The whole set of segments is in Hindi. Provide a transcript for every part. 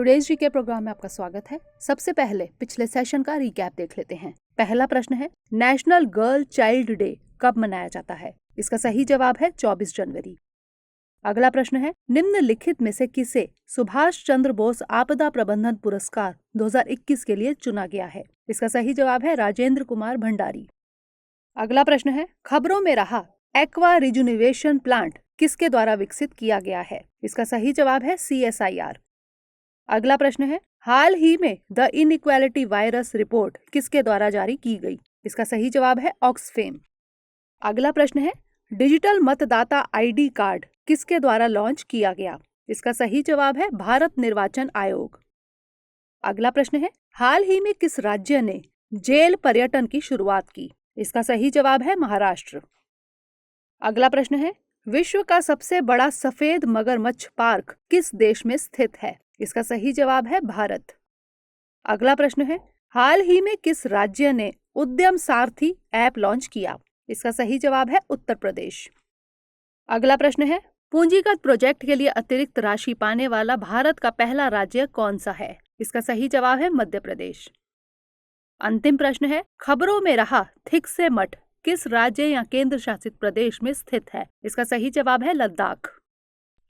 टुडेज जीके प्रोग्राम में आपका स्वागत है। सबसे पहले पिछले सेशन का रिकैप देख लेते हैं। पहला प्रश्न है, नेशनल गर्ल चाइल्ड डे कब मनाया जाता है? इसका सही जवाब है 24 जनवरी। अगला प्रश्न है, निम्नलिखित में से किसे सुभाष चंद्र बोस आपदा प्रबंधन पुरस्कार 2021 के लिए चुना गया है? इसका सही जवाब है राजेंद्र कुमार भंडारी। अगला प्रश्न है, खबरों में रहा एक्वा रिजुनिवेशन प्लांट किसके द्वारा विकसित किया गया है? इसका सही जवाब है CSIR। अगला प्रश्न है, हाल ही में द इनइक्वालिटी वायरस रिपोर्ट किसके द्वारा जारी की गई? इसका सही जवाब है ऑक्सफेम। अगला प्रश्न है, डिजिटल मतदाता ID कार्ड किसके द्वारा लॉन्च किया गया? इसका सही जवाब है भारत निर्वाचन आयोग। अगला प्रश्न है, हाल ही में किस राज्य ने जेल पर्यटन की शुरुआत की? इसका सही जवाब है महाराष्ट्र। अगला प्रश्न है, विश्व का सबसे बड़ा सफेद मगरमच्छ पार्क किस देश में स्थित है? इसका सही जवाब है भारत। अगला प्रश्न है, हाल ही में किस राज्य ने उद्यम सारथी ऐप लॉन्च किया? इसका सही जवाब है उत्तर प्रदेश। अगला प्रश्न है, पूंजीगत प्रोजेक्ट के लिए अतिरिक्त राशि पाने वाला भारत का पहला राज्य कौन सा है? इसका सही जवाब है मध्य प्रदेश। अंतिम प्रश्न है, खबरों में रहा थिकसे मठ किस राज्य या केंद्र शासित प्रदेश में स्थित है? इसका सही जवाब है लद्दाख।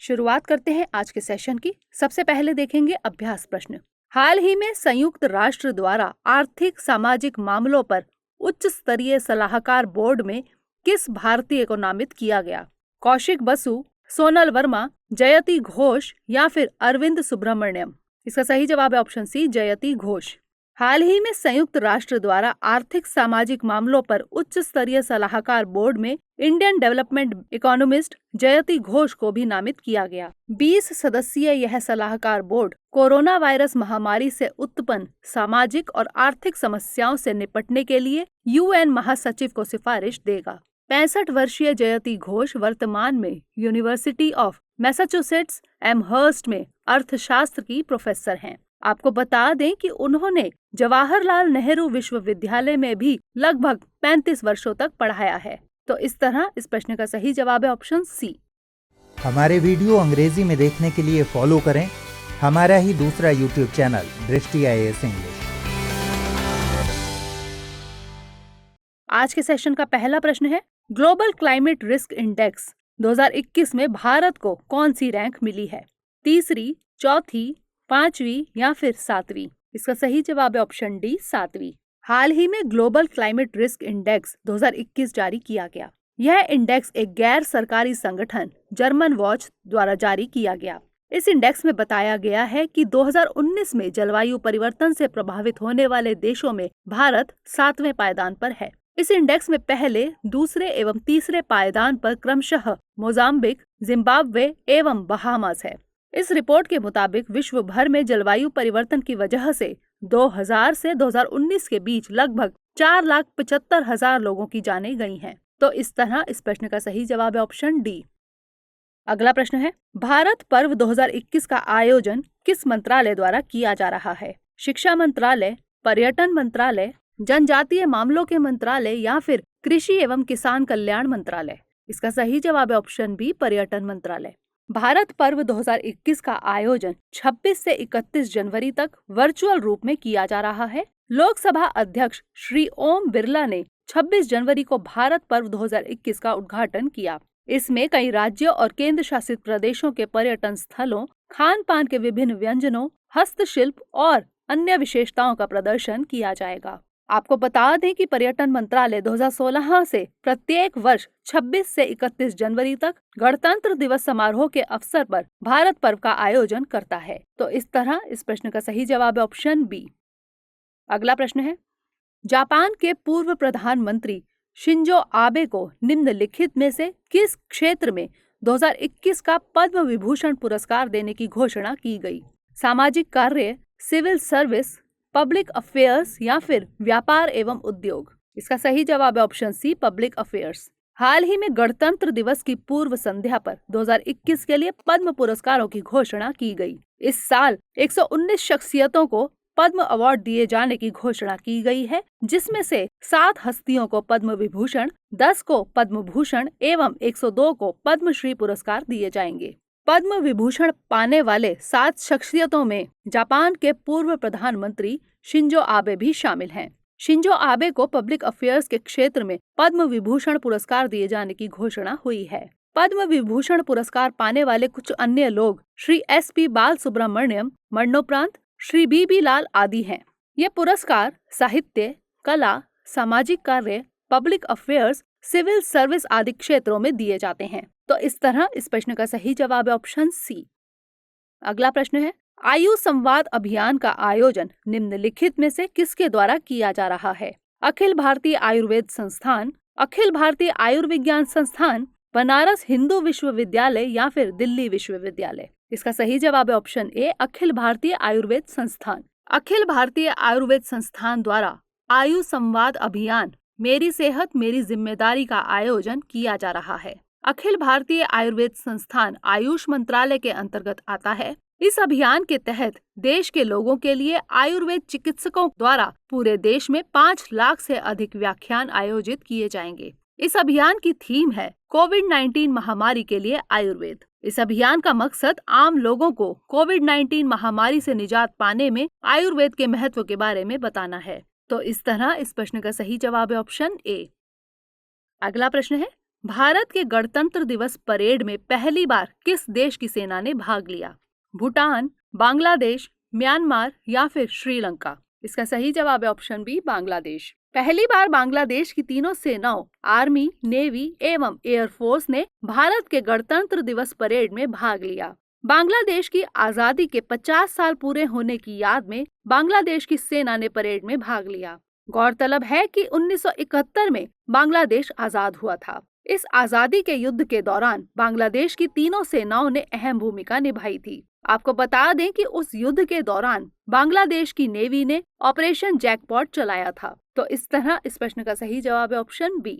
शुरुआत करते हैं आज के सेशन की। सबसे पहले देखेंगे अभ्यास प्रश्न। हाल ही में संयुक्त राष्ट्र द्वारा आर्थिक सामाजिक मामलों पर उच्च स्तरीय सलाहकार बोर्ड में किस भारतीय को नामित किया गया? कौशिक बसु, सोनल वर्मा, जयति घोष या फिर अरविंद सुब्रमण्यम? इसका सही जवाब है ऑप्शन सी, जयति घोष। हाल ही में संयुक्त राष्ट्र द्वारा आर्थिक सामाजिक मामलों पर उच्च स्तरीय सलाहकार बोर्ड में इंडियन डेवलपमेंट इकोनॉमिस्ट जयति घोष को भी नामित किया गया। 20 सदस्यीय यह सलाहकार बोर्ड कोरोना वायरस महामारी से उत्पन्न सामाजिक और आर्थिक समस्याओं से निपटने के लिए UN महासचिव को सिफारिश देगा। 65 वर्षीय जयति घोष वर्तमान में यूनिवर्सिटी ऑफ मैसाचुसेट्स एमहर्स्ट में अर्थशास्त्र की प्रोफेसर हैं। आपको बता दें कि उन्होंने जवाहरलाल नेहरू विश्वविद्यालय में भी लगभग 35 वर्षों तक पढ़ाया है। तो इस तरह इस प्रश्न का सही जवाब है ऑप्शन सी। हमारे वीडियो अंग्रेजी में देखने के लिए फॉलो करें हमारा ही दूसरा YouTube चैनल दृष्टि IAS इंग्लिश। आज के सेशन का पहला प्रश्न है, ग्लोबल क्लाइमेट रिस्क इंडेक्स 2021 में भारत को कौन सी रैंक मिली है? तीसरी, चौथी, पांचवी या फिर सातवीं? इसका सही जवाब है ऑप्शन डी, सातवीं। हाल ही में ग्लोबल क्लाइमेट रिस्क इंडेक्स 2021 जारी किया गया। यह इंडेक्स एक गैर सरकारी संगठन जर्मन वॉच द्वारा जारी किया गया। इस इंडेक्स में बताया गया है कि 2019 में जलवायु परिवर्तन से प्रभावित होने वाले देशों में भारत 7वें पायदान पर है। इस इंडेक्स में पहले, दूसरे एवं तीसरे पायदान पर क्रमशः मोजाम्बिक, जिम्बाब्वे एवं बहामास है। इस रिपोर्ट के मुताबिक विश्व भर में जलवायु परिवर्तन की वजह से 2000 से 2019 के बीच लगभग 4,75,000 लोगों की जानें गई हैं। तो इस तरह इस प्रश्न का सही जवाब है ऑप्शन डी। अगला प्रश्न है, भारत पर्व 2021 का आयोजन किस मंत्रालय द्वारा किया जा रहा है? शिक्षा मंत्रालय, पर्यटन मंत्रालय, जनजातीय मामलों के मंत्रालय या फिर कृषि एवं किसान कल्याण मंत्रालय? इसका सही जवाब है ऑप्शन बी, पर्यटन मंत्रालय। भारत पर्व 2021 का आयोजन 26 से 31 जनवरी तक वर्चुअल रूप में किया जा रहा है। लोकसभा अध्यक्ष श्री ओम बिरला ने 26 जनवरी को भारत पर्व 2021 का उद्घाटन किया। इसमें कई राज्यों और केंद्र शासित प्रदेशों के पर्यटन स्थलों, खान पान के विभिन्न व्यंजनों, हस्तशिल्प और अन्य विशेषताओं का प्रदर्शन किया जाएगा। आपको बता दें कि पर्यटन मंत्रालय 2016 से प्रत्येक वर्ष 26 से 31 जनवरी तक गणतंत्र दिवस समारोह के अवसर पर भारत पर्व का आयोजन करता है। तो इस तरह इस प्रश्न का सही जवाब है ऑप्शन बी। अगला प्रश्न है, जापान के पूर्व प्रधानमंत्री शिंजो आबे को निम्नलिखित में से किस क्षेत्र में 2021 का पद्म विभूषण पुरस्कार देने की घोषणा की गई? सामाजिक कार्य, सिविल सर्विस, पब्लिक अफेयर्स या फिर व्यापार एवं उद्योग? इसका सही जवाब है ऑप्शन सी, पब्लिक अफेयर्स। हाल ही में गणतंत्र दिवस की पूर्व संध्या पर 2021 के लिए पद्म पुरस्कारों की घोषणा की गई। इस साल 119 शख्सियतों को पद्म अवार्ड दिए जाने की घोषणा की गई है, जिसमें से 7 हस्तियों को पद्म विभूषण, 10 को पद्म भूषण एवं 102 को पद्मश्री पुरस्कार दिए जाएंगे। पद्म विभूषण पाने वाले 7 शख्सियतों में जापान के पूर्व प्रधानमंत्री शिंजो आबे भी शामिल हैं। शिंजो आबे को पब्लिक अफेयर्स के क्षेत्र में पद्म विभूषण पुरस्कार दिए जाने की घोषणा हुई है। पद्म विभूषण पुरस्कार पाने वाले कुछ अन्य लोग श्री SP बालसुब्रमण्यम मरणोपरांत श्री BB लाल आदि हैं। ये पुरस्कार साहित्य, कला, सामाजिक कार्य, पब्लिक अफेयर्स, सिविल सर्विस आदि क्षेत्रों में दिए जाते हैं। तो इस तरह इस प्रश्न का सही जवाब है ऑप्शन C। अगला प्रश्न है, आयु संवाद अभियान का आयोजन निम्नलिखित में से किसके द्वारा किया जा रहा है? अखिल भारतीय आयुर्वेद संस्थान, अखिल भारतीय आयुर्विज्ञान संस्थान, बनारस हिंदू विश्वविद्यालय या फिर दिल्ली विश्वविद्यालय? इसका सही जवाब है ऑप्शन A, अखिल भारतीय आयुर्वेद संस्थान। अखिल भारतीय आयुर्वेद संस्थान द्वारा आयु संवाद अभियान मेरी सेहत मेरी जिम्मेदारी का आयोजन किया जा रहा है। अखिल भारतीय आयुर्वेद संस्थान आयुष मंत्रालय के अंतर्गत आता है। इस अभियान के तहत देश के लोगों के लिए आयुर्वेद चिकित्सकों द्वारा पूरे देश में 5 लाख से अधिक व्याख्यान आयोजित किए जाएंगे। इस अभियान की थीम है कोविड-19 महामारी के लिए आयुर्वेद। इस अभियान का मकसद आम लोगों को कोविड-19 महामारी से निजात पाने में आयुर्वेद के महत्व के बारे में बताना है। तो इस तरह इस प्रश्न का सही जवाब है ऑप्शन A। अगला प्रश्न है, भारत के गणतंत्र दिवस परेड में पहली बार किस देश की सेना ने भाग लिया? भूटान, बांग्लादेश, म्यांमार या फिर श्रीलंका? इसका सही जवाब है ऑप्शन B, बांग्लादेश। पहली बार बांग्लादेश की तीनों सेनाओं आर्मी, नेवी एवं एयरफोर्स ने भारत के गणतंत्र दिवस परेड में भाग लिया। बांग्लादेश की आजादी के 50 साल पूरे होने की याद में बांग्लादेश की सेना ने परेड में भाग लिया। गौरतलब है कि 1971 में बांग्लादेश आजाद हुआ था। इस आजादी के युद्ध के दौरान बांग्लादेश की तीनों सेनाओं ने अहम भूमिका निभाई थी। आपको बता दें कि उस युद्ध के दौरान बांग्लादेश की नेवी ने ऑपरेशन जैकपॉट चलाया था। तो इस तरह इस प्रश्न का सही जवाब है ऑप्शन B।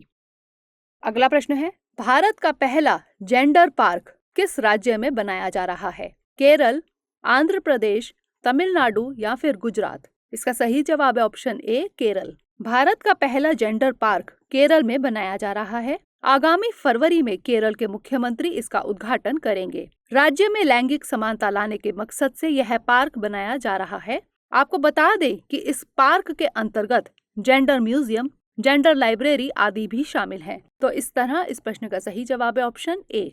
अगला प्रश्न है, भारत का पहला जेंडर पार्क किस राज्य में बनाया जा रहा है? केरल, आंध्र प्रदेश, तमिलनाडु या फिर गुजरात? इसका सही जवाब है ऑप्शन A, केरल। भारत का पहला जेंडर पार्क केरल में बनाया जा रहा है। आगामी फरवरी में केरल के मुख्यमंत्री इसका उद्घाटन करेंगे। राज्य में लैंगिक समानता लाने के मकसद से यह पार्क बनाया जा रहा है। आपको बता दें कि इस पार्क के अंतर्गत जेंडर म्यूजियम, जेंडर लाइब्रेरी आदि भी शामिल हैं। तो इस तरह इस प्रश्न का सही जवाब है ऑप्शन A।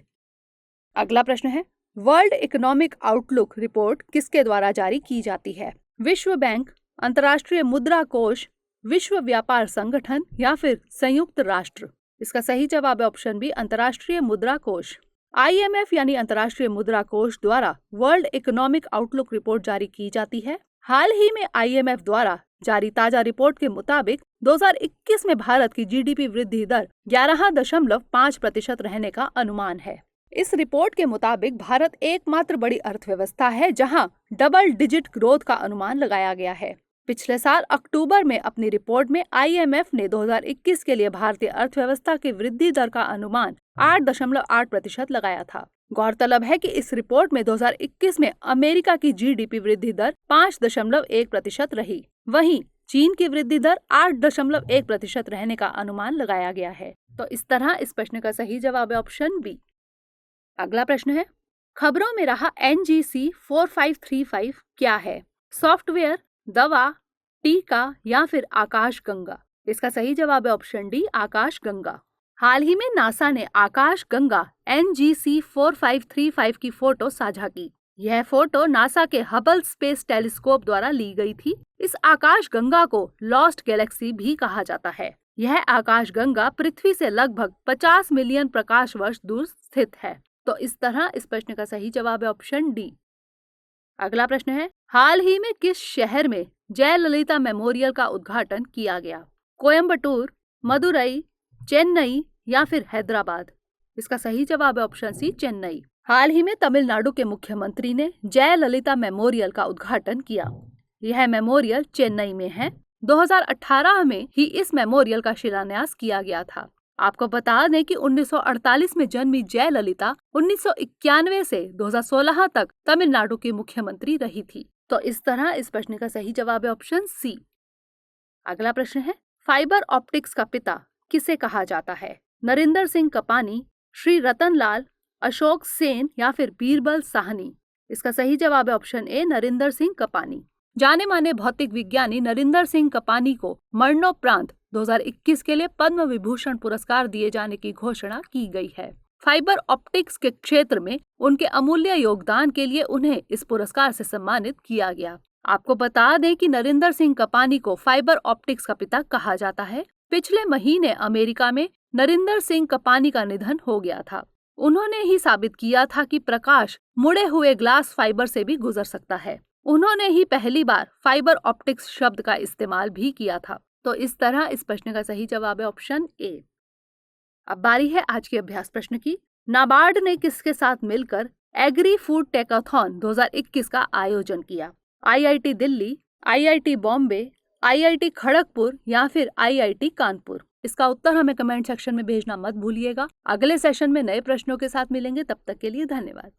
अगला प्रश्न है, वर्ल्ड इकोनॉमिक आउटलुक रिपोर्ट किसके द्वारा जारी की जाती है? विश्व बैंक, अंतर्राष्ट्रीय मुद्रा कोष, विश्व व्यापार संगठन या फिर संयुक्त राष्ट्र? इसका सही जवाब है ऑप्शन B, अंतर्राष्ट्रीय मुद्रा कोष। IMF यानी अंतर्राष्ट्रीय मुद्रा कोष द्वारा वर्ल्ड इकोनॉमिक आउटलुक रिपोर्ट जारी की जाती है। हाल ही में IMF द्वारा जारी ताजा रिपोर्ट के मुताबिक 2021 में भारत की GDP वृद्धि दर 11.5% रहने का अनुमान है। इस रिपोर्ट के मुताबिक भारत एकमात्र बड़ी अर्थव्यवस्था है जहां डबल डिजिट ग्रोथ का अनुमान लगाया गया है। पिछले साल अक्टूबर में अपनी रिपोर्ट में IMF ने 2021 के लिए भारतीय अर्थव्यवस्था की वृद्धि दर का अनुमान 8.8% लगाया था। गौरतलब है कि इस रिपोर्ट में 2021 में अमेरिका की GDP वृद्धि दर 5.1% रही। वहीं चीन की वृद्धि दर 8.1% रहने का अनुमान लगाया गया है। तो इस तरह इस प्रश्न का सही जवाब है ऑप्शन B। अगला प्रश्न है, खबरों में रहा NGC 4535 क्या है? सॉफ्टवेयर, दवा, टीका या फिर आकाश गंगा? इसका सही जवाब है ऑप्शन D, आकाश गंगा। हाल ही में नासा ने आकाश गंगा NGC 4535 की फोटो साझा की। यह फोटो नासा के हबल स्पेस टेलीस्कोप द्वारा ली गई थी। इस आकाश गंगा को लॉस्ट गैलेक्सी भी कहा जाता है। यह आकाश गंगा पृथ्वी से लगभग 50 मिलियन प्रकाश वर्ष दूर स्थित है। तो इस तरह इस प्रश्न का सही जवाब है ऑप्शन D। अगला प्रश्न है, हाल ही में किस शहर में जयललिता मेमोरियल का उद्घाटन किया गया? कोयम्बटूर, मदुरई, चेन्नई या फिर हैदराबाद? इसका सही जवाब है ऑप्शन C, चेन्नई। हाल ही में तमिलनाडु के मुख्यमंत्री ने जयललिता मेमोरियल का उद्घाटन किया। यह मेमोरियल चेन्नई में है। 2018 में ही इस मेमोरियल का शिलान्यास किया गया था। आपको बता दें कि 1948 में जन्मी जयललिता 1991 से 2016 तक तमिलनाडु की मुख्यमंत्री रही थी। तो इस तरह इस प्रश्न का सही जवाब है ऑप्शन C। अगला प्रश्न है, फाइबर ऑप्टिक्स का पिता किसे कहा जाता है? नरिंदर सिंह कपानी, श्री रतन लाल, अशोक सेन या फिर बीरबल साहनी? इसका सही जवाब है ऑप्शन ए, नरिंदर सिंह कपानी। जाने माने भौतिक विज्ञानी नरिंदर सिंह कपानी को मरणोपरांत 2021 के लिए पद्म विभूषण पुरस्कार दिए जाने की घोषणा की गई है। फाइबर ऑप्टिक्स के क्षेत्र में उनके अमूल्य योगदान के लिए उन्हें इस पुरस्कार से सम्मानित किया गया। आपको बता दें कि नरिंदर सिंह कपानी को फाइबर ऑप्टिक्स का पिता कहा जाता है। पिछले महीने अमेरिका में नरिंदर सिंह कपानी का निधन हो गया था। उन्होंने ही साबित किया था कि प्रकाश मुड़े हुए ग्लास फाइबर से भी गुजर सकता है। उन्होंने ही पहली बार फाइबर ऑप्टिक्स शब्द का इस्तेमाल भी किया था। तो इस तरह इस प्रश्न का सही जवाब है ऑप्शन ए। अब बारी है आज के अभ्यास प्रश्न की। नाबार्ड ने किसके साथ मिलकर एग्री फूड टेकाथॉन 2021 का आयोजन किया? IIT Delhi, IIT Bombay, IIT Kharagpur या फिर आईआईटी कानपुर? इसका उत्तर हमें कमेंट सेक्शन में भेजना मत भूलिएगा। अगले सेशन में नए प्रश्नों के साथ मिलेंगे, तब तक के लिए धन्यवाद।